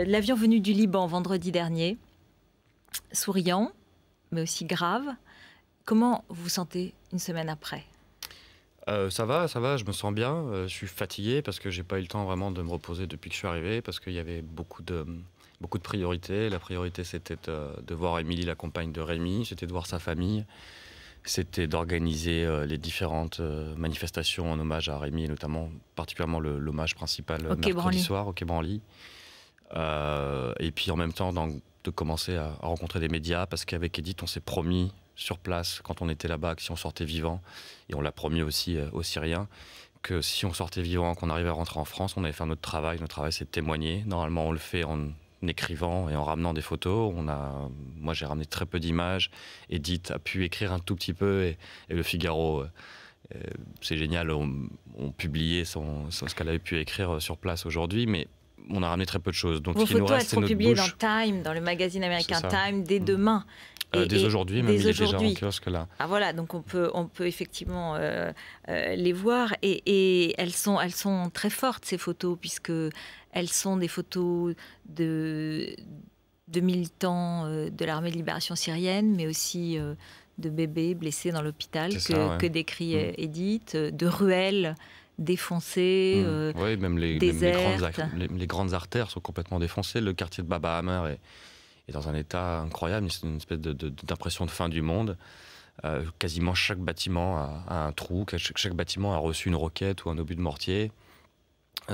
L'avion venu du Liban vendredi dernier, souriant, mais aussi grave. Comment vous vous sentez une semaine après? Ça va, je me sens bien. Je suis fatigué parce que j'ai pas eu le temps vraiment de me reposer depuis que je suis arrivé, parce qu'il y avait beaucoup de priorités. La priorité, c'était de voir Émilie, la compagne de Rémi, c'était de voir sa famille, c'était d'organiser les différentes manifestations en hommage à Rémi, et notamment, particulièrement l'hommage principal Au Quai mercredi Branly. soir au Quai Branly. Et puis en même temps, de commencer à rencontrer des médias, parce qu'avec Edith, on s'est promis sur place, quand on était là-bas, que si on sortait vivant, et on l'a promis aussi aux Syriens, que si on sortait vivant, qu'on arrivait à rentrer en France, on allait faire notre travail. Notre travail, c'est de témoigner. Normalement, on le fait en écrivant et en ramenant des photos. Moi, j'ai ramené très peu d'images. Edith a pu écrire un tout petit peu, et Le Figaro, c'est génial, ont publié ce qu'elle avait pu écrire sur place aujourd'hui, mais on a ramené très peu de choses. Donc, Vos ce qui nous photos, elles reste, c'est seront notre publiées bouche. dans Time, dans le magazine américain C'est ça. Time, dès demain. Dès aujourd'hui, même, il est déjà en kiosque là. Ah voilà, donc on peut effectivement les voir, et elles sont très fortes, ces photos, puisque elles sont des photos de militants de l'armée de libération syrienne, mais aussi de bébés blessés dans l'hôpital que décrit Edith, de ruelles défoncées, Oui, même les grandes artères sont complètement défoncées. Le quartier de Baba Hammer est dans un état incroyable, c'est une espèce d'impression de fin du monde. Quasiment chaque bâtiment a un trou, chaque bâtiment a reçu une roquette ou un obus de mortier.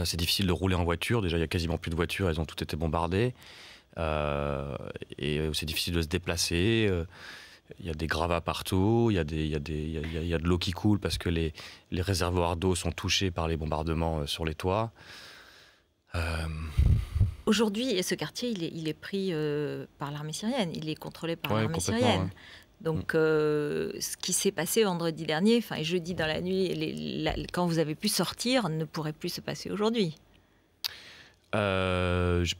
C'est difficile de rouler en voiture, déjà il n'y a quasiment plus de voitures, elles ont toutes été bombardées. Et c'est difficile de se déplacer. Il y a des gravats partout, il y a de l'eau qui coule parce que les réservoirs d'eau sont touchés par les bombardements sur les toits. Aujourd'hui, ce quartier, il est pris par l'armée syrienne, il est contrôlé par l'armée syrienne. Ouais. Donc, ce qui s'est passé vendredi dernier, et jeudi dans la nuit, quand vous avez pu sortir, ne pourrait plus se passer aujourd'hui. Je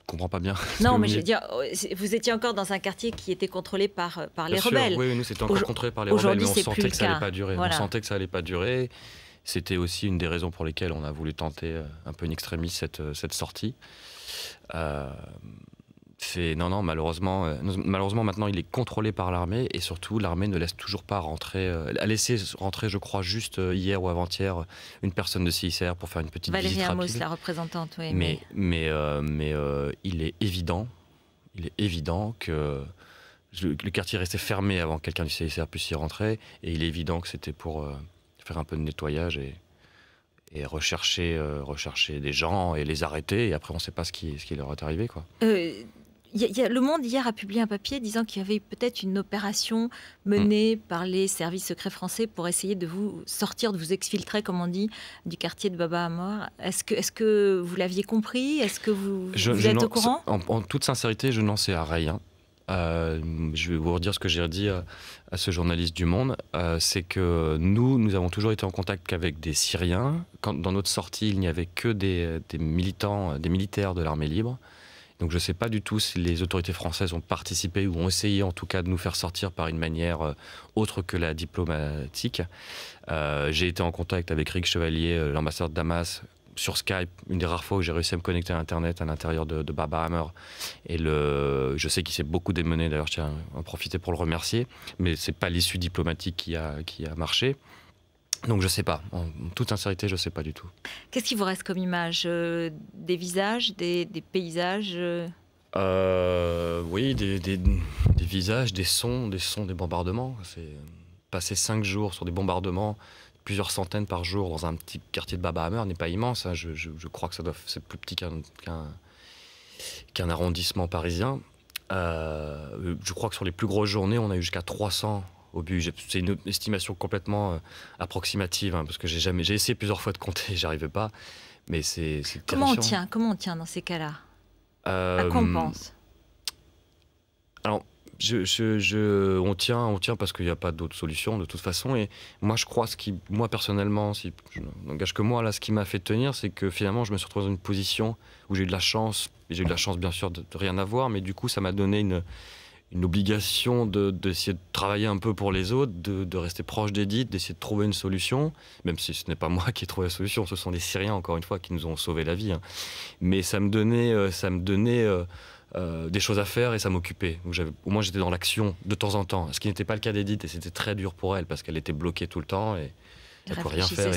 comprends pas bien. Non, mais je veux dire, vous étiez encore dans un quartier qui était contrôlé par les rebelles. Oui, nous, c'était encore contrôlé par les rebelles, mais on sentait que ça n'allait pas durer. Voilà. On sentait que ça n'allait pas durer. C'était aussi une des raisons pour lesquelles on a voulu tenter un peu in extremis cette sortie. Non, malheureusement, maintenant, il est contrôlé par l'armée, et surtout, l'armée ne laisse toujours pas rentrer. Elle a laissé rentrer, je crois, juste hier ou avant-hier, une personne de CICR pour faire une petite visite rapide. Valérie Amos, la représentante, oui. Mais il est évident que le quartier restait fermé avant que quelqu'un du CICR puisse y rentrer, et il est évident que c'était pour faire un peu de nettoyage et rechercher des gens et les arrêter, et après on ne sait pas ce qui leur est arrivé, quoi. Le Monde hier a publié un papier disant qu'il y avait peut-être une opération menée par les services secrets français pour essayer de vous sortir, de vous exfiltrer, comme on dit, du quartier de Baba Hammer. Est-ce que vous l'aviez compris? Est-ce que vous êtes au courant? En toute sincérité, je n'en sais rien. Je vais vous redire ce que j'ai dit à ce journaliste du Monde. C'est que nous avons toujours été en contact qu'avec des Syriens. Dans notre sortie, il n'y avait que des militants, des militaires de l'armée libre. Donc je ne sais pas du tout si les autorités françaises ont participé ou ont essayé en tout cas de nous faire sortir par une manière autre que la diplomatique. J'ai été en contact avec Rick Chevalier, l'ambassadeur de Damas, sur Skype, une des rares fois où j'ai réussi à me connecter à Internet à l'intérieur de Baba Hammer. Et je sais qu'il s'est beaucoup démené, d'ailleurs je tiens à en profiter pour le remercier, mais ce n'est pas l'issue diplomatique qui a marché. Donc je ne sais pas, en toute sincérité, je ne sais pas du tout. Qu'est-ce qui vous reste comme image? Des visages, des paysages? Oui, des visages, des sons des bombardements. Passer 5 jours sur des bombardements, plusieurs centaines par jour dans un petit quartier de Baba Hammer n'est pas immense. Hein. Je crois que c'est plus petit qu'un arrondissement parisien. Je crois que sur les plus grosses journées, on a eu jusqu'à 300 obus. C'est une estimation complètement approximative, hein, parce que j'ai essayé plusieurs fois de compter, j'arrive pas. Mais c'est Comment on tient dans ces cas-là? À quoi on pense? Alors, on tient parce qu'il n'y a pas d'autre solution de toute façon. Et moi, je crois, moi personnellement, si je n'engage que moi, là, ce qui m'a fait tenir, c'est que finalement, je me suis retrouvé dans une position où j'ai eu de la chance. Et j'ai eu de la chance, bien sûr, de rien avoir, mais du coup, ça m'a donné une obligation d'essayer de travailler un peu pour les autres, de rester proche d'Edith, d'essayer de trouver une solution, même si ce n'est pas moi qui ai trouvé la solution, ce sont les Syriens, encore une fois, qui nous ont sauvé la vie. Hein. Mais ça me donnait des choses à faire et ça m'occupait. Au moins j'étais dans l'action de temps en temps, ce qui n'était pas le cas d'Edith et c'était très dur pour elle parce qu'elle était bloquée tout le temps et elle ne pouvait rien faire.